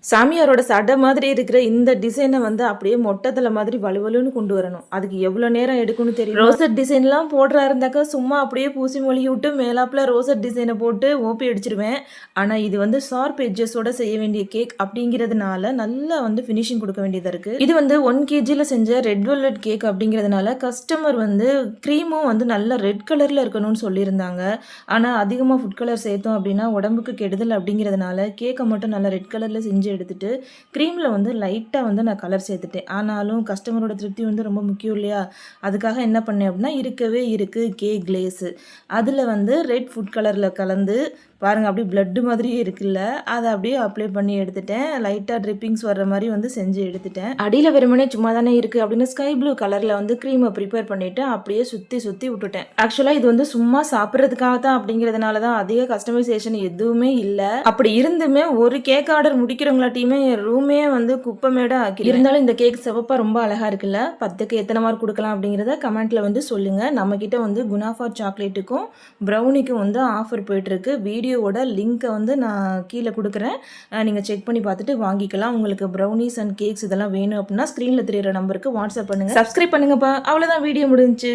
சாமியாரோட சடை மாதிரி இருக்கிற இந்த டிசைனை வந்து அப்படியே மொட்டத்தலை மாதிரி வலுவலுன்னு கொண்டு வரணும். அதுக்கு எவ்வளோ நேரம் எடுக்கும்னு தெரியும். ரோசட் டிசைன்லாம் போடுறா இருந்தாக்கா சும்மா அப்படியே பூசி மொழி விட்டு மேலாப்பில் ரோசட் டிசைனை போட்டு ஓப்பி அடிச்சிருவேன். ஆனால் இது வந்து ஷார்ப் எட்ஜஸோட செய்ய வேண்டிய கேக் அப்படிங்கிறதுனால நல்லா வந்து ஃபினிஷிங் கொடுக்க வேண்டியதாக இருக்குது. இது வந்து 1 kg செஞ்ச ரெட் வெல்வெட் கேக் அப்படிங்கிறதுனால கஸ்டமர் வந்து க்ரீமும் வந்து நல்லா ரெட் கலரில் இருக்கணும்னு சொல்லியிருந்தாங்க. ஆனால் அதிகமாக ஃபுட் கலர் சேர்த்தோம் அப்படின்னா உடம்புக்கு கெடுதல் அப்படிங்கிறதுனால கேக்கை மட்டும் நல்லா ரெட் கலரில் செஞ்சு எடுத்துட்டு க்ரீமில் வந்து லைட்டாக வந்து நான் கலர் சேர்த்துட்டேன். ஆனாலும் கஸ்டமரோட திருப்தி வந்து ரொம்ப முக்கியம் இல்லையா? அதுக்காக என்ன பண்ணேன் அப்படின்னா இருக்கவே இருக்குது கேக் கிளேஸு. அதில் வந்து ரெட் ஃபுட் கலரில் கலந்து பாருங்கள் அப்படியே பிளட்டு மாதிரியே இருக்குல்ல, அதை அப்படியே அப்ளை பண்ணி எடுத்துட்டேன். லைட்டாக ட்ரிப்பிங்ஸ் வர்ற மாதிரி வந்து செஞ்சு எடுத்துட்டேன். அடியில் வெறுமனே சும்மா தானே இருக்குது அப்படின்னு ஸ்கை ப்ளூ கலரில் வந்து க்ரீமை ப்ரிப்பேர் பண்ணிவிட்டு அப்படியே சுற்றி விட்டுட்டேன். ஆக்சுவலாக இது வந்து சும்மா சாப்பிட்றதுக்காக தான் அப்படிங்கிறதுனால தான் அதிக கஸ்டமைசேஷன் எதுவுமே இல்லை. அப்படி இருந்துமே ஒரு கேக் ஆர்டர் முடிக்கிறவங்களாட்டியுமே என் ரூமே வந்து குப்பைமேடாக ஆக்கி இருந்தாலும் இந்த கேக் சிவப்பாக ரொம்ப அழகாக இருக்குல்ல. 10க்கு எத்தனை மார்க் கொடுக்கலாம் அப்படிங்கிறத கமெண்ட்டில் வந்து சொல்லுங்கள். நம்மக்கிட்ட வந்து குனாஃபா சாக்லேட்டுக்கும் ப்ரௌனிக்கும் வந்து ஆஃபர் போயிட்டுருக்கு. வீடியோவோட லிங்க்கை வந்து நான் கீழே கொடுக்குறேன். நீங்கள் செக் பண்ணி பார்த்துட்டு வாங்கிக்கலாம். உங்களுக்கு ப்ரௌனிஸ் அண்ட் கேக்ஸ் இதெல்லாம் வேணும் அப்படின்னா ஸ்க்ரீனில் தெரியிற நம்பருக்கு வாட்ஸ்அப் பண்ணுங்கள். சப்ஸ்கிரைப் பண்ணுங்கப்பா. அவ்வளோதான், வீடியோ முடிஞ்சுச்சு.